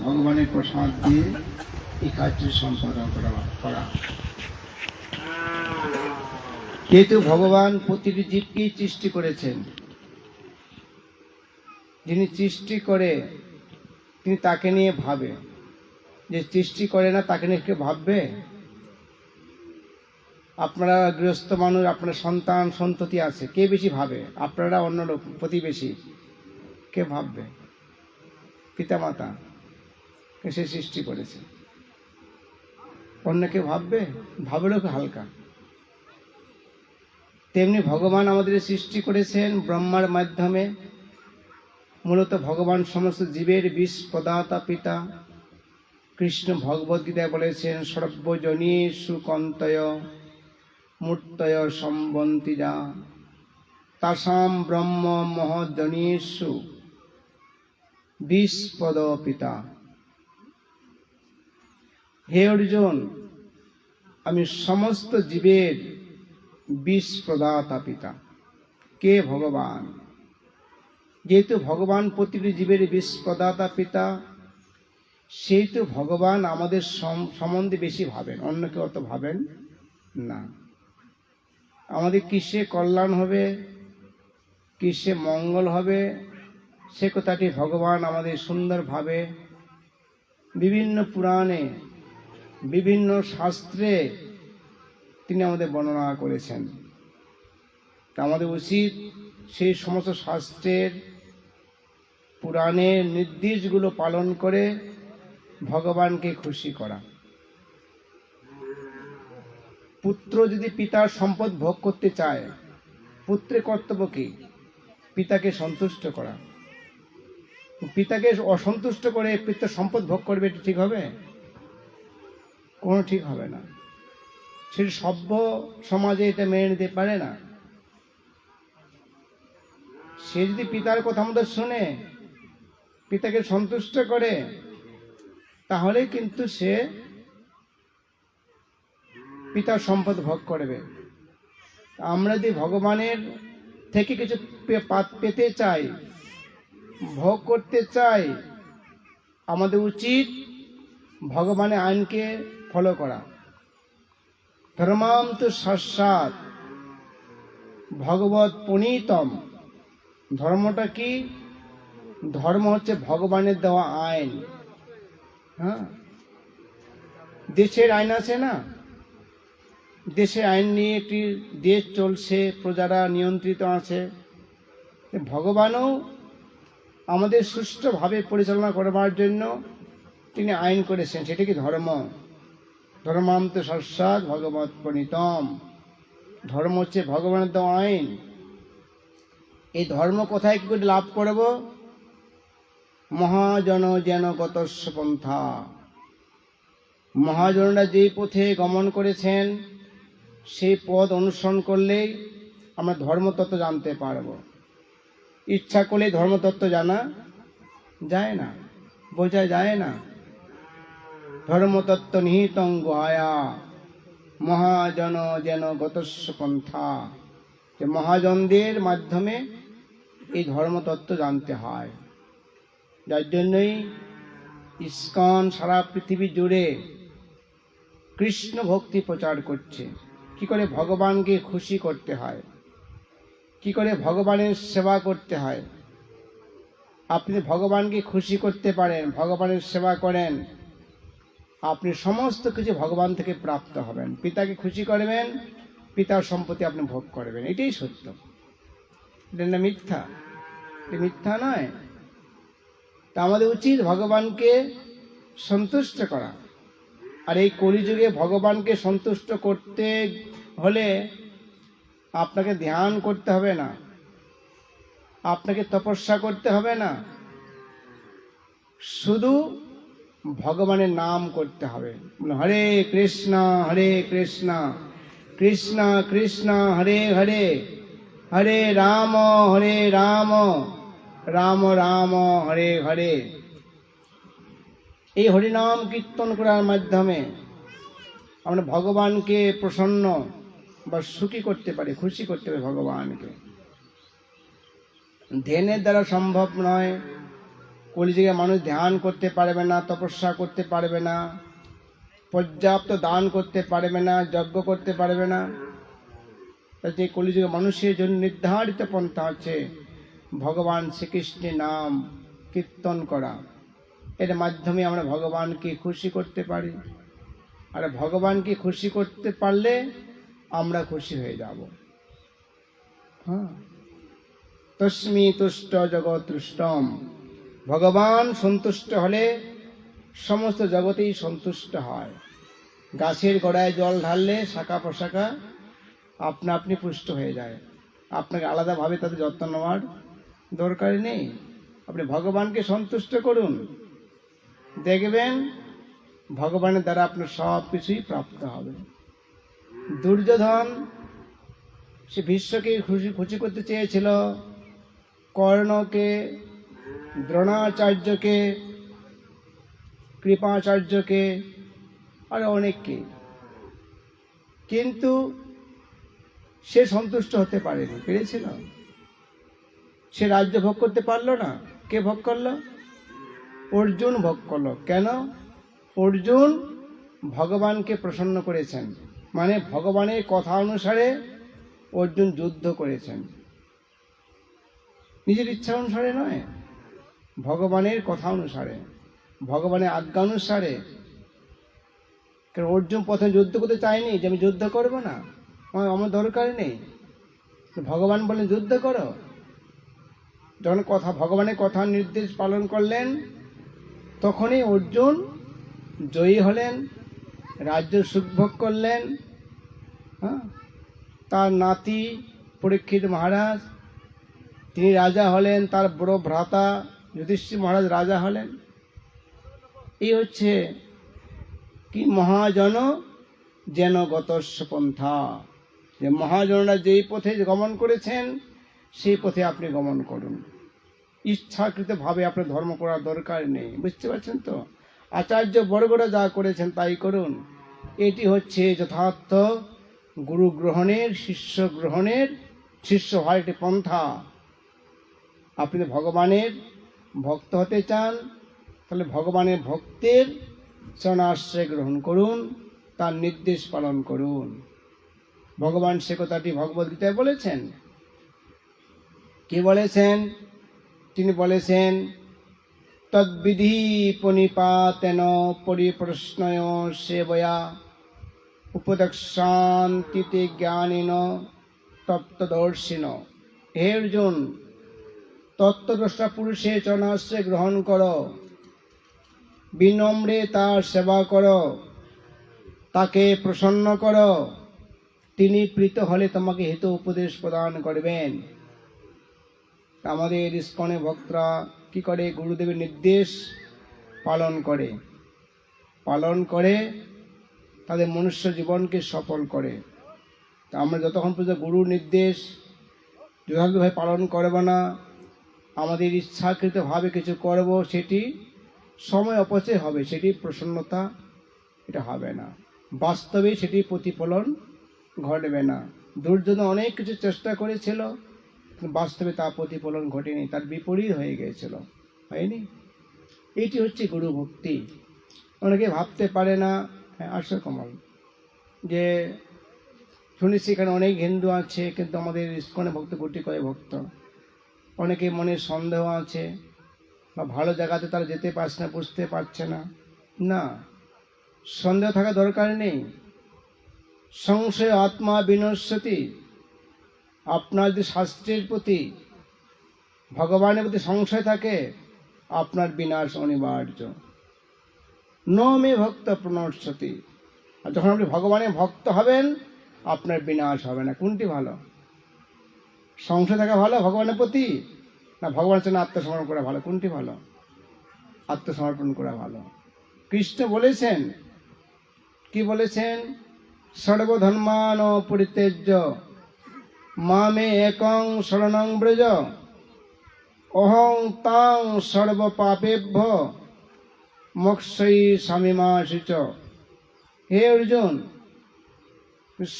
ভগবানের প্রসাদ দিয়ে এই কাজটি সম্পাদন করা। যেহেতু ভগবান প্রতিটি জীবকেই সৃষ্টি করেছেন, যিনি সৃষ্টি করে তিনি তাকে নিয়ে ভাবে, যে সৃষ্টি করে না তাকে নিয়ে কেউ ভাববে? আপনারা গৃহস্থ মানুষ, আপনার সন্তান সন্ততি আছে, কে বেশি ভাবে? আপনারা, অন্য লোক, প্রতিবেশী, কে ভাববে? পিতামাতা, সে সৃষ্টি করেছে, অন্য কেউ ভাববে? ভাবলেও হালকা। তেমনি ভগবান আমাদের সৃষ্টি করেছেন ব্রহ্মার মাধ্যমে। মূলত ভগবান সমস্ত জীবের বিষ প্রদাতা পিতা। কৃষ্ণ ভগবদ গীতায় বলেছেন, সর্বজনীষু কন্তয় মূর্তয় সম্বন্তিজা তাসাম ব্রহ্ম মহজনীষু বিষ্পদ পিতা। হে অর্জুন, আমি সমস্ত জীবের বিষ প্রদাতা পিতা। কে? ভগবান। যেহেতু ভগবান প্রতিটি জীবের বিষ প্রদাতা পিতা, সেহেতু ভগবান আমাদের সম্বন্ধে বেশি ভাবেন, অন্য কেউ অত ভাবেন না। আমাদের কিসে কল্যাণ হবে, কিসে মঙ্গল হবে, সে কথাটি ভগবান আমাদের সুন্দরভাবে বিভিন্ন পুরাণে, বিভিন্ন শাস্ত্রে তিনি আমাদের বর্ণনা করেছেন। তা আমাদের উচিত সেই সমস্ত শাস্ত্রের, পুরাণের নির্দেশগুলো পালন করে ভগবানকে খুশি করা। পুত্র যদি পিতার সম্পদ ভোগ করতে চায়, পুত্রের কর্তব্য কি? পিতাকে সন্তুষ্ট করা। পিতাকে অসন্তুষ্ট করে পিতার সম্পদ ভোগ করবে, এটা ঠিক হবে? কোনো ঠিক হবে না। সে সভ্য সমাজে এটা মেনে নিতে পারে না। সে যদি পিতার কথা মতো শোনে, পিতাকে সন্তুষ্ট করে, তাহলে কিন্তু সে পিতার সম্পদ ভোগ করবে। আমরা যদি ভগবানের থেকে কিছু পেতে চাই, ভোগ করতে চাই, আমাদের উচিত ভগবানের আইনকে ফলো করা। ধর্মাম তু শাশ্বত ভগবত পুনীতম। ধর্মটা কি? ধর্ম হচ্ছে ভগবানের দেওয়া আইন। হ্যাঁ, দেশের আইন আছে না, দেশের আইন নিয়ে একটি দেশ চলছে, প্রজারা নিয়ন্ত্রিত আছে। ভগবানও আমাদের সুষ্ঠুভাবে পরিচালনা করবার জন্য তিনি আইন করেছেন, সেটা কি? ধর্ম। ধর্মাম তু শাশ্বত ভগবত প্রণীতম। ধর্ম হচ্ছে ভগবানের দেওয়া আইন। এই ধর্ম কোথায় কি করে লাভ করব? মহাজন যেন গতস্য পন্থা। মহাজনরা যেই পথে গমন করেছেন, সেই পথ অনুসরণ করলেই আমরা ধর্মতত্ত্ব জানতে পারব। ইচ্ছা করলে ধর্মতত্ত্ব জানা যায় না, বোঝা যায় না। ধর্মতত্ত্ব নিহিতং গুহায়া মহাজন যেন গতস্য পন্থা। যে মহাজনদের মাধ্যমে এই ধর্মতত্ত্ব জানতে হয়। যার জন্যই ইস্কন সারা পৃথিবী জুড়ে কৃষ্ণ ভক্তি প্রচার করছে। কি করে ভগবানকে খুশি করতে হয়, কি করে ভগবানের সেবা করতে হয়। আপনি ভগবানকে খুশি করতে পারেন, ভগবানের সেবা করেন, আপনি সমস্ত কিছু ভগবান থেকে প্রাপ্ত হবেন। পিতাকে খুশি করবেন, পিতার সম্পত্তি আপনি ভোগ করবেন। এটাই সত্য, এটা না মিথ্যা। এটা মিথ্যা নয়। তা আমাদের উচিত ভগবানকে সন্তুষ্ট করা। আর এই কলিযুগে ভগবানকে সন্তুষ্ট করতে হলে আপনাকে ধ্যান করতে হবে না, আপনাকে তপস্যা করতে হবে না, শুধু ভগবানের নাম করতে হবে। হরে কৃষ্ণ হরে কৃষ্ণ কৃষ্ণ কৃষ্ণ হরে হরে, হরে রাম রাম রাম হরে হরে। এই হরিনাম কীর্তন করার মাধ্যমে আমরা ভগবানকে প্রসন্ন বা সুখী করতে পারি, খুশি করতে পারি ভগবানকে। ধ্যানের দ্বারা সম্ভব নয়, কলিযুগে মানুষ ধ্যান করতে পারবে না, তপস্যা করতে পারবে না, পর্যাপ্ত দান করতে পারবে না, যজ্ঞ করতে পারবে না। যে কলিযুগে মানুষের জন্য নির্ধারিত পন্থা আছে ভগবান শ্রীকৃষ্ণের নাম কীর্তন করা। এর মাধ্যমে আমরা ভগবানকে খুশি করতে পারি, আর ভগবানকে খুশি করতে পারলে আমরা খুশি হয়ে যাব। হ্যাঁ, তস্মি তুষ্ট জগৎ তুষ্টম। ভগবান সন্তুষ্ট হলে সমস্ত জগতেই সন্তুষ্ট হয়। গাছের গোড়ায় জল ঢাললে শাখা প্রশাখা আপনা আপনি পুষ্ট হয়ে যায়। আপনাকে আলাদাভাবে তাদের যত্ন নেওয়ার দরকার নেই। আপনি ভগবানকে সন্তুষ্ট করুন, দেখবেন ভগবানের দ্বারা আপনার সব কিছুই প্রাপ্ত হবে। দুর্যোধন সে ভীষ্মকে খুশি করতে চেয়েছিল, কর্ণকে, দ্রোণাচার্যকে, কৃপাচার্যকে, আর অনেককে, কিন্তু সে সন্তুষ্ট হতে পারেনি, পেরেছিল? সে রাজ্য ভোগ করতে পারলো না। কে ভোগ করলো? অর্জুন ভোগ করলো। কেন? অর্জুন ভগবানকে প্রসন্ন করেছেন, মানে ভগবানের কথা অনুসারে অর্জুন যুদ্ধ করেছেন, নিজের ইচ্ছা অনুসারে নয়, ভগবানের কথা অনুসারে, ভগবানের আজ্ঞা অনুসারে। কারণ অর্জুন প্রথমে যুদ্ধ করতে চায়নি যে আমি যুদ্ধ করবো না, আমার দরকার নেই। ভগবান বলেন যুদ্ধ করো। যখন ভগবানের কথা নির্দেশ পালন করলেন, তখনই অর্জুন জয়ী হলেন, রাজ্য সুখভোগ করলেন। হ্যাঁ, তার নাতি পরীক্ষিত মহারাজ তিনি রাজা হলেন, তার বড় ভ্রাতা যুধিষ্ঠির মহারাজ রাজা হলেন। এই হচ্ছে কি মহাজন যেন গতস্য পন্থা, যে মহাজনরা যেই পথে গমন করেছেন সেই পথে আপনি গমন করুন। ইচ্ছাকৃতভাবে আপনার ধর্ম করার দরকার নেই, বুঝতে পারছেন তো? আচার্য বড়রা যা করেছেন তাই করুন। এটি হচ্ছে যথার্থ গুরু গ্রহণের, শিষ্য গ্রহণের, শিষ্য হওয়ার একটি পন্থা। আপনি ভগবানের ভক্ত হতে চান, তাহলে ভগবানের ভক্তের চরণাশ্রয় গ্রহণ করুন, তার নির্দেশ পালন করুন। ভগবান সে কথাটি ভগবদ্গীতায় বলেছেন। কি বলেছেন? তিনি বলেছেন তদ্বিধি পনিপাতেন পরিপ্রশ্নয় সেবয়া উপদক্ষান্তিতে জ্ঞানীন তত্ত্বদর্শিন। হে অর্জুন, তত্ত্বদ্রষ্টা পুরুষের চরণাশ্রয় গ্রহণ করো, বিনম্রে তার সেবা করো, তাকে প্রসন্ন করো, তিনি প্রীত হলে তোমাকে হিত উপদেশ প্রদান করবেন। আমাদের ইস্কনে ভক্তরা কি করে? গুরুদেবের নির্দেশ পালন করে তাদের মনুষ্য জীবনকে সফল করে। তা আমরা যতক্ষণ পর্যন্ত গুরুর নির্দেশ যথাযথভাবে পালন করব না, আমাদের ইচ্ছাকৃতভাবে কিছু করব, সেটি সময় অপচয় হবে, সেটি প্রসন্নতা এটা হবে না, বাস্তবে সেটি প্রতিফলন ঘটবে না। দুর্যোধন অনেক কিছু চেষ্টা করেছিল, বাস্তবে তা প্রতিফলন ঘটেনি, তার বিপরীত হয়ে গিয়েছিল, হয়নি? এটি হচ্ছে গুরু ভক্তি। অনেকে ভাবতে পারে না, আসল কমল, যে শুনেছি এখানে অনেক হিন্দু আছে, কিন্তু আমাদের ইস্কনে ভক্ত গুটি কয়েক ভক্ত। অনেকে মনে সন্দেহ আছে, বা ভালো জায়গাতে তারা যেতে পারছে না, বুঝতে পারছে না। না, সন্দেহ থাকা দরকার নেই। সংশয় আত্মা বিনশ্যতি। আপনার যদি শাস্ত্রের প্রতি, ভগবানের প্রতি সংশয় থাকে, আপনার বিনাশ অনিবার্য। ন মে ভক্ত প্রণশ্যতি। আর যখন আপনি ভগবানের ভক্ত হবেন, আপনার বিনাশ হবে না। কোনটি ভালো? সংশয় থাকা ভালো ভগবানের প্রতি, না ভগবানের জন্য আত্মসমর্পণ করা ভালো? কোনটি ভালো? আত্মসমর্পণ করা ভালো। কৃষ্ণ বলেছেন, কি বলেছেন? সর্বধর্মান পরিত্যজ্য মামে একং শরণং ব্রজ অহং তাং সর্ব পাপেভ্য মোক্ষৈ স্বামীমাসিচ। হে অর্জুন,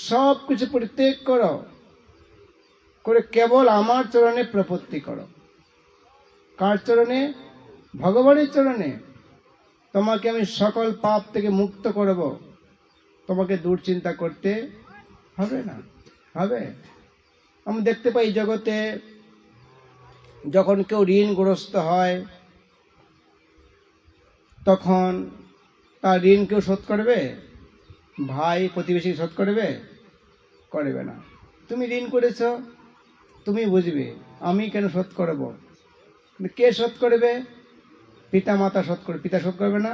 সব কিছু পরিত্যাগ করে কেবল আমার চরণে প্রপত্তি করো। কার চরণে? ভগবানের চরণে তোমাকে আমি সকল পাপ থেকে মুক্ত করব, তোমাকে দুশ্চিন্তা করতে হবে না। হবে? আমরা দেখতে পাই জগতে যখন কেউ ঋণগ্রস্ত হয় তখন তার ঋণ কেউ শোধ করবে? ভাই প্রতিবেশী শোধ করবে? করবে না। তুমি ঋণ করেছ, তুমি বুঝবে, আমি কেন শোধ করব? কে শোধ করবে? পিতা মাতা শোধ করবে। পিতা শোধ করবে না?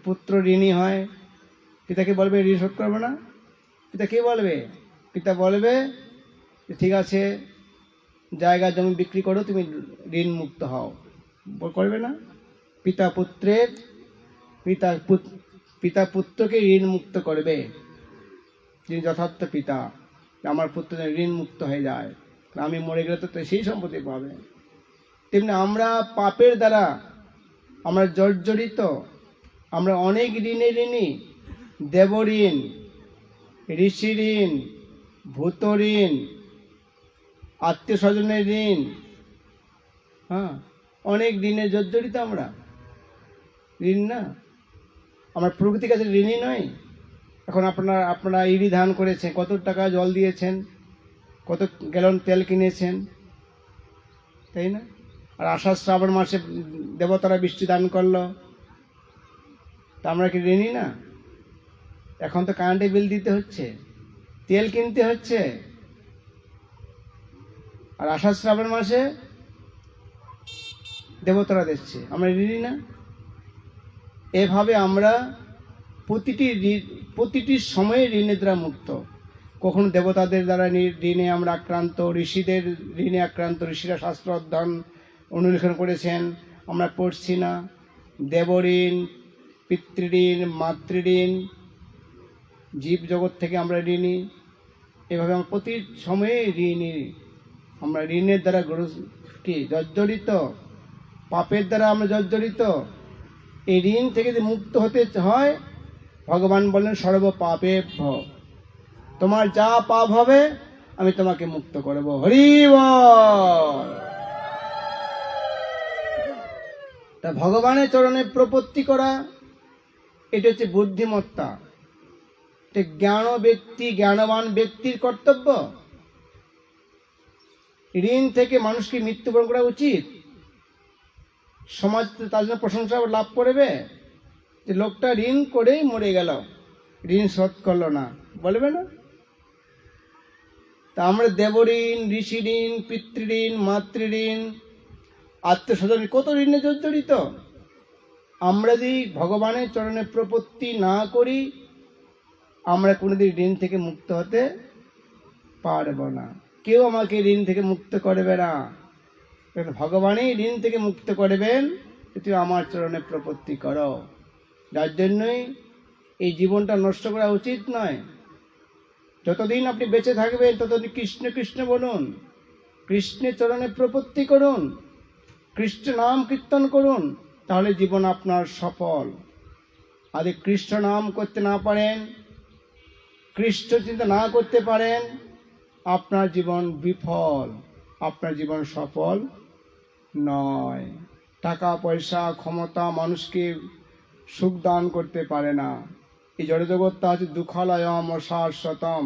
পুত্র ঋণী হয়, পিতাকে বলবে ঋণ শোধ করবে না? পিতা কে বলবে? পিতা বলবে ঠিক আছে, জায়গা জমি বিক্রি করো, তুমি ঋণ মুক্ত হও। করবে না? পিতা পুত্রকে ঋণ মুক্ত করবে, যিনি যথার্থ পিতা। আমার পুত্র ঋণ মুক্ত হয়ে যায়, আমি মরে গেলে তো সেই সম্পত্তি পাবে। তেমনি আমরা পাপের দ্বারা আমরা জর্জরিত, আমরা অনেক ঋণে ঋণী। দেব ঋণ, ঋষি ঋণ, ভূত ঋণ, আত্মীয় স্বজনের ঋণ, হ্যাঁ, অনেক ঋণে জর্জরিত আমরা। ঋণ না? আমরা প্রকৃতির কাছে ঋণী নয়? এখন আপনারা ইরি ধান করেছেন, কত টাকা জল দিয়েছেন, কত গ্যালন তেল কিনেছেন, তাই না? আর আষাঢ় শ্রাবণ মাসে দেবতারা বৃষ্টি দান করলো, তা আমরা কি ঋণী না? এখন তো কারেন্টের বিল দিতে হচ্ছে, তেল কিনতে হচ্ছে, আর আষাঢ় শ্রাবণ মাসে দেবতারা দিচ্ছে, আমরা ঋণী না? এভাবে আমরা প্রতিটি সময়ে ঋণের দ্বারা মুক্ত। কখনো দেবতাদের দ্বারা ঋণে আমরা আক্রান্ত, ঋষিদের ঋণে আক্রান্ত, ঋষিরা শাস্ত্র অধ্যয়ন অনুলেখন করেছেন, আমরা পড়ছি না। দেবঋণ, পিতৃঋণ, মাতৃঋণ, জীব জগৎ থেকে আমরা ঋণী। এভাবে আমরা প্রতি সময়ে ঋণী। আমরা ঋণের দ্বারা জর্জরিত, পাপের দ্বারা আমরা জর্জরিত। এই ঋণ থেকে যদি মুক্ত হতে হয়, ভগবান বলেন সর্ব পাপে ভব, তোমার যা পাপ হবে আমি তোমাকে মুক্ত করব। হরি বল। তা ভগবানের চরণে প্রপত্তি করা, এটা হচ্ছে বুদ্ধিমত্তা, এটা জ্ঞানবান ব্যক্তির কর্তব্য। ঋণ থেকে মানুষকে মৃত্যুবরণ করা উচিত। সমাজ তার জন্য প্রশংসা লাভ করবে যে লোকটা ঋণ করেই মরে গেল, ঋণ শোধ করলো না, বলবে না? তা আমরা দেবঋণ, ঋষি ঋণ, পিতৃঋণ, মাতৃঋণ, আত্মীয় স্বজন, কত ঋণে জর্জরিত। আমরা যদি ভগবানের চরণে প্রপত্তি না করি, আমরা কোনোদিন ঋণ থেকে মুক্ত হতে পারবো না। কেউ আমাকে ঋণ থেকে মুক্ত করবে না। ভগবানই ঋণ থেকে মুক্ত করবেন, তুমি আমার চরণে প্রপত্তি করো। যার জন্যই এই জীবনটা নষ্ট করা উচিত নয়। যতদিন আপনি বেঁচে থাকবেন ততদিন কৃষ্ণ কৃষ্ণ বলুন, কৃষ্ণের চরণে প্রপত্তি করুন, কৃষ্ণ নাম কীর্তন করুন, তাহলে জীবন আপনার সফল। আর কৃষ্ণ নাম করতে না পারেন, কৃষ্ণ চিন্তা না করতে পারেন, আপনার জীবন বিফল, আপনার জীবন সফল নয়। টাকা পয়সা ক্ষমতা মানুষকে সুখ দান করতে পারে না। এই জড়জগৎটা আছে দুঃখালয়ম অশাশ্বতম,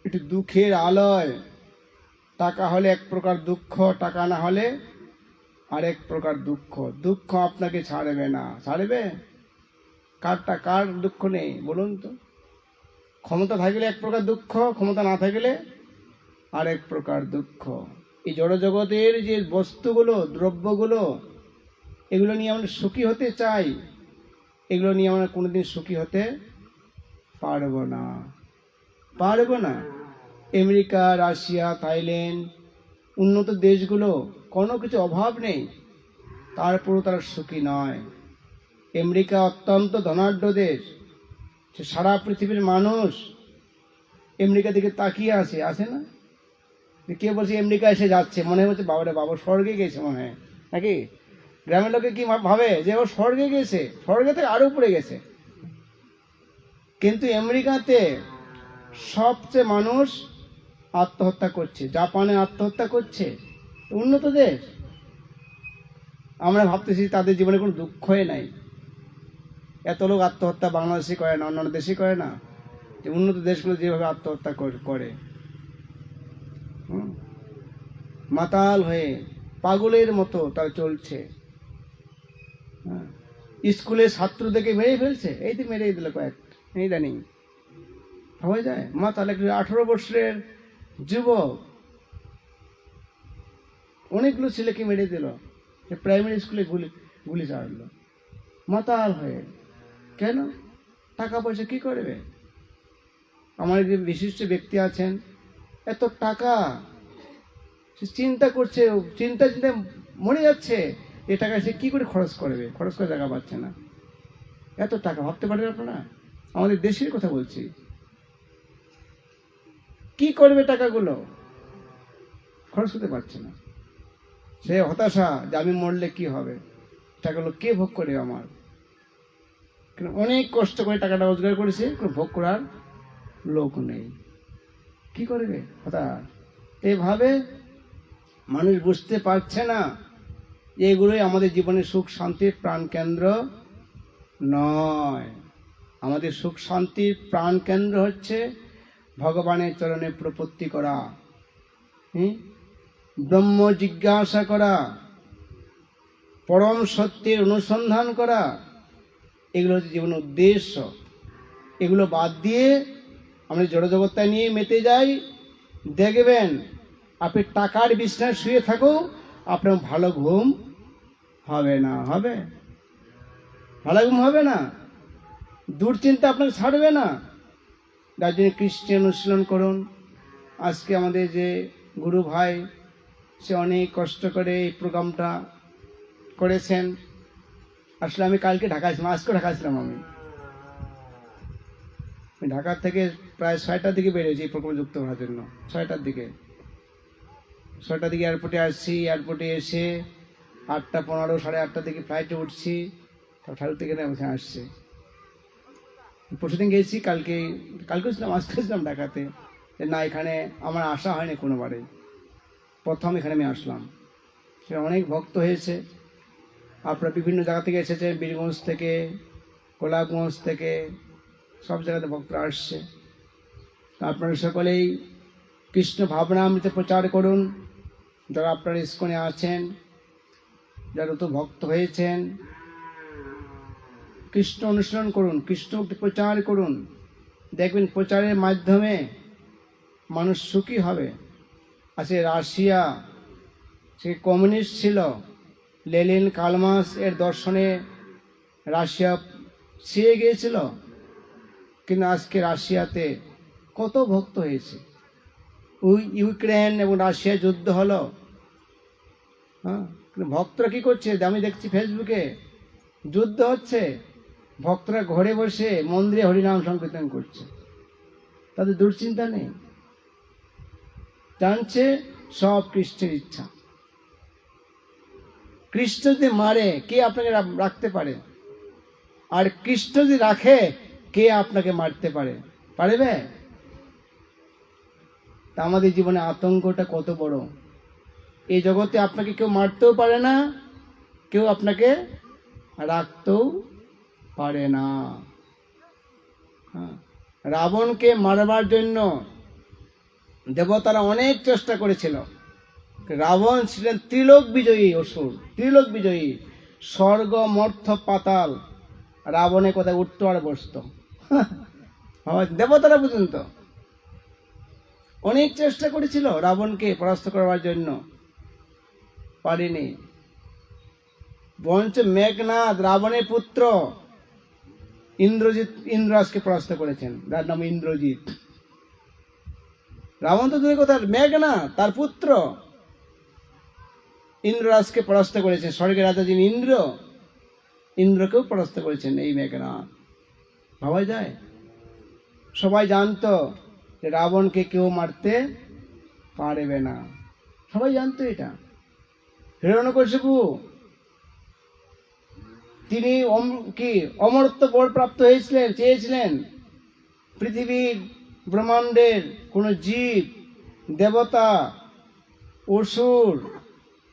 এটি দুঃখের আলয়। টাকা হলে এক প্রকার দুঃখ, টাকা না হলে আরেক প্রকার দুঃখ। দুঃখ আপনাকে ছাড়বে না। ছাড়বে? কার দুঃখ নেই বলুন তো? ক্ষমতা থাকলে এক প্রকার দুঃখ, ক্ষমতা না থাকলে আরেক প্রকার দুঃখ। এই জড়জগতের যে বস্তুগুলো, দ্রব্যগুলো, এগুলো নিয়ে আমরা সুখী হতে চাই, এগুলো নিয়ে আমরা কোনোদিন সুখী হতে পারবো না। আমেরিকা, রাশিয়া, থাইল্যান্ড, উন্নত দেশগুলো কোনো কিছু অভাব নেই, তারপরও তারা সুখী নয়। আমেরিকা অত্যন্ত ধনাঢ্য দেশ, সারা পৃথিবীর মানুষ আমেরিকা দিকে তাকিয়ে আসে না? কে বলছে আমেরিকা এসে যাচ্ছে, মনে হচ্ছে বাবারে বাবা স্বর্গে গেছে মনে হয়, নাকি? গ্রামের লোকে কি ভাবে যে ও স্বর্গে গেছে, স্বর্গে থেকে আরো উপরে গেছে। কিন্তু আমেরিকাতে সবচেয়ে মানুষ আত্মহত্যা করছে, জাপানে আত্মহত্যা করছে, উন্নত দেশ। আমরা ভাবতেছি তাদের জীবনে কোনো দুঃখই নাই। এত লোক আত্মহত্যা বাংলাদেশে করে না, অন্যান্য দেশে করে না, যে উন্নত দেশগুলো যেভাবে আত্মহত্যা করে মাতাল হয়ে পাগলের মতো তারা চলছে। স্কুলে ছাত্রদেরকে মেরে ফেলছে, এই তো মেরেই দিল কয়েকটা, এই জানি হয়ে যায় মাতাল। 18 বছরের যুবক অনেকগুলো ছেলেকে মেরে দিল, প্রাইমারি স্কুলে গুলি চালালো মাতাল হয়ে। কেন? টাকা পয়সা কি করবে? আমার যে বিশিষ্ট ব্যক্তি আছেন, এত টাকা, সে চিন্তা করছে, চিন্তা মরে যাচ্ছে, এ টাকা সে কি করে খরচ করবে, খরচ করে টাকা পাচ্ছে না। এত টাকা ভাবতে পারেন আপনারা? আমাদের দেশের কথা বলছি, কি করবে টাকাগুলো, খরচ করতে পারছে না। সে হতাশা যে আমি মরলে কি হবে, টাকাগুলো কে ভোগ করে আমার? অনেক কষ্ট করে টাকাটা রোজগার করেছে, কোনো ভোগ করার লোক নেই, কি করবে? হতাশ। এভাবে মানুষ বুঝতে পারছে না এগুলোই আমাদের জীবনের সুখ শান্তির প্রাণ কেন্দ্র নয়। আমাদের সুখ শান্তির প্রাণ কেন্দ্র হচ্ছে ভগবানের চরণে প্রপত্তি করা, ব্রহ্ম জিজ্ঞাসা করা, পরম সত্যের অনুসন্ধান করা। এগুলো হচ্ছে জীবনের উদ্দেশ্য। এগুলো বাদ দিয়ে আমরা জড়জগৎটা নিয়ে মেতে যাই, দেখবেন আপনি টাকার বিছানায় শুয়ে থাকো, আপনার ভালো ঘুম হবে না। হবে? ভালো ঘুম হবে না, দুশ্চিন্তা আপনাকে ছাড়বে না। যার জন্য কৃষ্ণ অনুশীলন করুন। আজকে আমাদের যে গুরু ভাই, সে অনেক কষ্ট করে এই প্রোগ্রামটা করেছেন। আসলে আমি কালকে ঢাকায় ছিলাম, আজকে ঢাকায় ছিলাম। আমি ঢাকা থেকে প্রায় 6টার দিকে বেরিয়েছি এই প্রোগ্রামে যুক্ত হওয়ার জন্য। 6টার দিকে এয়ারপোর্টে আসছি। এয়ারপোর্টে এসে 8:15, 8:30 দিকে ফ্লাইটে উঠছি, ঠাকুর থেকে ওখানে আসছে। পরশুদিন গেছি, কালকে ছিলাম, আজকে ছিলাম ঢাকাতে। না, এখানে আমার আসা হয়নি কোনোবারে, প্রথম এখানে আমি আসলাম। সেটা অনেক ভক্ত হয়েছে, আপনারা বিভিন্ন জায়গা থেকে এসেছেন, বীরগঞ্জ থেকে, কোলাগঞ্জ থেকে, সব জায়গাতে ভক্তরা আসছে। আপনারা সকলেই কৃষ্ণ ভাবনামৃত প্রচার করুন। যারা আপনারা ইস্কনে আছেন, যারা তো ভক্ত হয়েছেন, কৃষ্ণ অনুসরণ করুন, কৃষ্ণকে প্রচার করুন। দেখবেন প্রচারের মাধ্যমে মানুষ সুখী হবে। আছে রাশিয়া, সে কমিউনিস্ট ছিল, লেনিন কালমাস এর দর্শনে রাশিয়া ছিঁড়ে গিয়েছিল, কিন্তু আজকে রাশিয়াতে কত ভক্ত হয়েছে। ইউক্রেন এবং রাশিয়া যুদ্ধ হলো, ভক্তরা কি করছে? আমি দেখছি ফেসবুকে যুদ্ধ হচ্ছে, ভক্তরা ঘরে বসে মন্দিরে হরিনাম সংকীর্তন করছে, তাদের দুশ্চিন্তা নেই, জানছে সব কৃষ্ণের ইচ্ছা। কৃষ্ণ যদি মারে, কে আপনাকে রাখতে পারে? আর কৃষ্ণ যদি রাখে, কে আপনাকে মারতে পারে? পারবে? তা আমাদের জীবনে আতঙ্কটা কত বড়। এই জগতে আপনাকে কেউ মারতেও পারে না, কেউ আপনাকে রাখতেও পারে না। রাবণকে মারবার জন্য দেবতারা অনেক চেষ্টা করেছিল। রাবণ ছিলেন ত্রিলোক বিজয়ী অসুর, ত্রিলোক বিজয়ী, স্বর্গ মর্ত্য পাতাল রাবণের কথা উঠতো আর বসতো। দেবতারা পর্যন্ত অনেক চেষ্টা করেছিল রাবণকে পরাস্ত করবার জন্য, পারেনি। বঞ্চ মেঘনাদ, রাবণের পুত্র ইন্দ্রাজকে পরাস্ত করেছেন, যার নাম ইন্দ্রজিৎ। রাবণ তো দূরের কথা, মেঘনাদ তার পুত্র ইন্দ্ররাজকে পরাস্ত করেছেন। স্বর্গের রাজা যিনি ইন্দ্রকেও পরাস্ত করেছেন এই মেঘনাদ। ভাবা যায়? সবাই জানতো যে রাবণকে কেউ মারতে পারবে না, সবাই জানতো এটা। হিরণ্যকশিপু তিনি কি অমরত্ব বর প্রাপ্ত হয়েছিলেন, চেয়েছিলেন পৃথিবীর ব্রহ্মাণ্ডের কোন জীব, দেবতা, অসুর,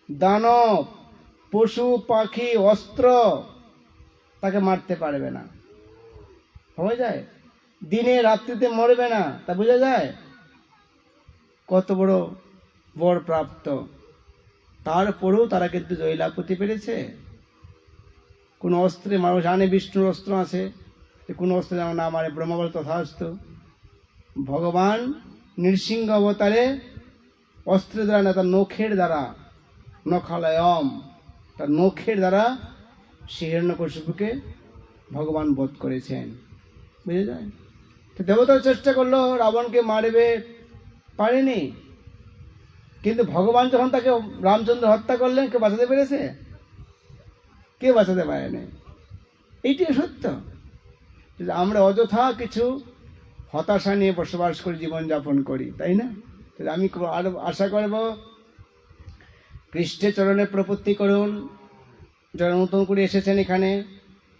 দানব পশু পাখি অস্ত্র তাকে মারতে পারবে না। হয়ে যায় দিনে রাত্রিতে মরবে না, তা বোঝা যায় কত বড় বর প্রাপ্ত। তারপরেও তারা কিন্তু জয়লাভ করতে পেরেছে। কোন অস্ত্রে মানুষ জানে বিষ্ণুর অস্ত্র আছে, কোন অস্ত্রে যেন না মারে, ব্রহ্মবল তথাস্তু। ভগবান নৃসিংহ অবতারে অস্ত্রের দ্বারা না, তার নখের দ্বারা, নখালয়ম, তার নখের দ্বারা হিরণ্যকশিপুকে ভগবান বধ করেছেন। বুঝে যায়? তো দেবতার চেষ্টা করলো, রাবণকে মারবে, পারেনি। কিন্তু ভগবান যখন তাকে রামচন্দ্র হত্যা করলেন, কেউ বাঁচাতে পেরেছে? কেউ বাঁচাতে পারেনি। এইটাই সত্য। আমরা অযথা কিছু হতাশা নিয়ে বসবাস করি, জীবনযাপন করি, তাই না? আমি আরো আশা করব কৃষ্ণের চরণে প্রপত্তি করুন। যারা নতুন করে এসেছেন এখানে,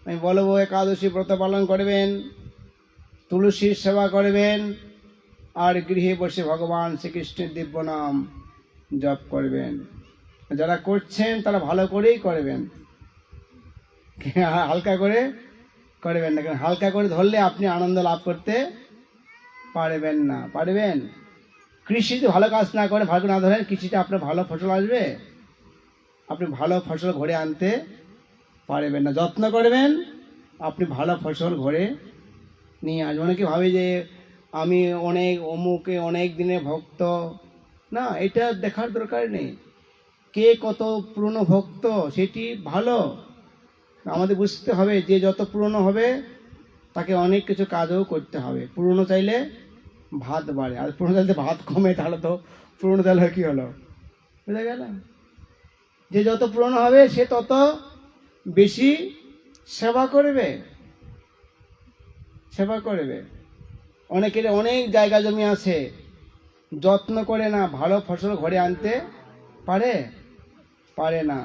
আমি বলবো একাদশী ব্রত পালন করবেন, তুলসীর সেবা করবেন, আর গৃহে বসে ভগবান শ্রীকৃষ্ণের দিব্য নাম জপ করবেন। যারা করছেন তারা ভালো করেই করবেন, হালকা করে করবেন না। কারণ হালকা করে ধরলে আপনি আনন্দ লাভ করতে পারবেন না। পারবেন? কৃষিতে ভালো কাজ না করে, ভালো না ধরেন, কৃষিতে আপনার ভালো ফসল আসবে? আপনি ভালো ফসল ঘরে আনতে পারবেন না। যত্ন করবেন, আপনি ভালো ফসল ঘরে নিয়ে আসবেন। অনেকে ভাবে যে আমি অনেক অমুকে অনেক দিনের ভক্ত, না, এটা দেখার দরকার নেই। কে কত পুরনো ভক্ত সেটি ভালো, আমাদের বুঝতে হবে যে যত পুরনো হবে তাকে অনেক কিছু কাজও করতে হবে। পুরনো চাইলে ভাত বাড়ে, আর পুরনো চাইলে ভাত কমে, তাহলে তো পুরনো চাইলে কি হলো? বুঝা গেল? যে যত পুরনো হবে সে তত বেশি সেবা করবে, সেবা করবে। অনেকের অনেক জায়গা জমি আছে, যত্ন করে না, ভালো ফসল ঘরে আনতে পারে? পারে না।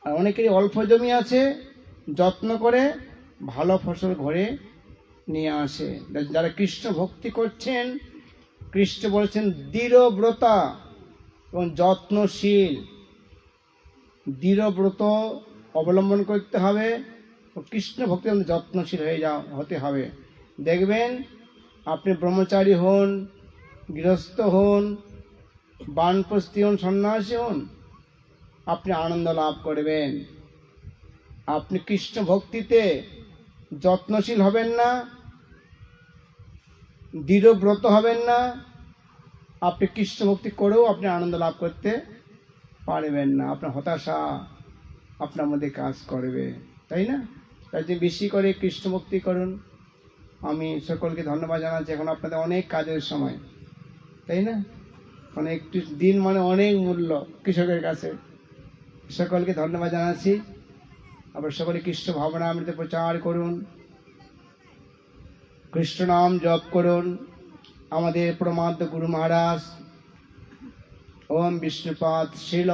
আর অনেকেরই অল্প জমি আছে, যত্ন করে ভালো ফসল ঘরে নিয়ে আসে। যারা কৃষ্ণ ভক্তি করছেন, কৃষ্ণ বলছেন দৃঢ়ব্রতা এবং যত্নশীল। দৃঢ়ব্রত অবলম্বন করতে হবে, কৃষ্ণ ভক্তি যত্নশীল হতে হবে। দেখবেন আপনি ব্রহ্মচারী হন, গৃহস্থ হন, বানপ্রস্থী হন, সন্ন্যাসী হন, আপনি আনন্দ লাভ করবেন। আপনি কৃষ্ণ ভক্তিতে যত্নশীল হবেন না, দৃঢ়ব্রত হবেন না, আপনি কৃষ্ণ ভক্তি করেও আপনি আনন্দ লাভ করতে পারবেন না। আপনার হতাশা আপনার মধ্যে কাজ করবে, তাই না? তাই যে বেশি করে কৃষ্ণ ভক্তি করুন। আমি সকলকে ধন্যবাদ জানাচ্ছি। এখন আপনাদের অনেক কাজের সময়, তাই না? মানে একটু দিন মানে অনেক মূল্য কৃষকের কাছে। সকলকে ধন্যবাদ জানাচ্ছি। আবার সকলে কৃষ্ণ ভাবনামৃত প্রচার করুন, কৃষ্ণ নাম জপ করুন। আমাদের প্রমাদ গুরু মহারাজ ওম বিষ্ণুপাদ শিল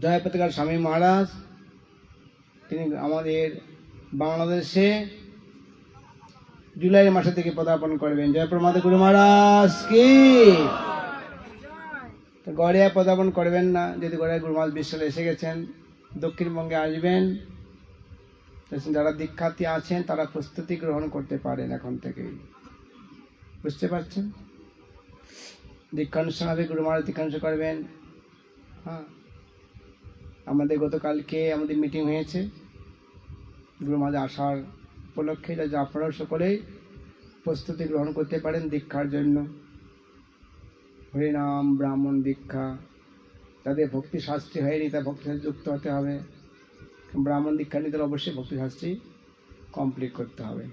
জয়পতাকার স্বামী মহারাজ, তিনি আমাদের বাংলাদেশে জুলাই মাসে থেকে পদার্পণ করবেন। জয় প্রমাদ গুরু মহারাজ কি। গড়িয়ায় পদার্পণ করবেন না, যদি গড়িয়ায় গুরু মহারাজ বিশ্বলে এসে গেছেন, দক্ষিণবঙ্গে আসবেন। যারা দীক্ষার্থী আছেন তারা প্রস্তুতি গ্রহণ করতে পারেন এখন থেকেই, বুঝতে পারছেন? দীক্ষানুষ্ঠান হবে, গুরু মহারাজ দীক্ষানুষ্ঠান করবেন। হ্যাঁ, আমাদের গতকালকে আমাদের মিটিং হয়েছে গুরু মহারাজ আসার উপলক্ষে, যা আপনারাও সকলেই প্রস্তুতি গ্রহণ করতে পারেন দীক্ষার জন্য। হরিনাম ব্রাহ্মণ দীক্ষা, যাদের ভক্তি শাস্ত্রী হয়নি তা ভক্তি শাস্ত্রে যুক্ত হতে হবে। ব্রাহ্মণ দীক্ষা নিতে অবশ্যই ভক্তি শাস্ত্রী কমপ্লিট করতে হবে।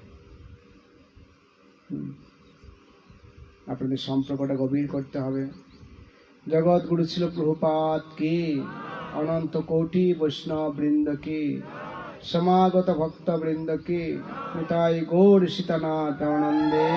আপনাদের সম্পর্কটা গভীর করতে হবে। জগৎ গুরু ছিল প্রভুপাদ কি, অনন্ত কোটি বৈষ্ণব বৃন্দ কি, সমাগত ভক্ত বৃন্দ কি, নিতাই গৌর সীতানাথ আনন্দে।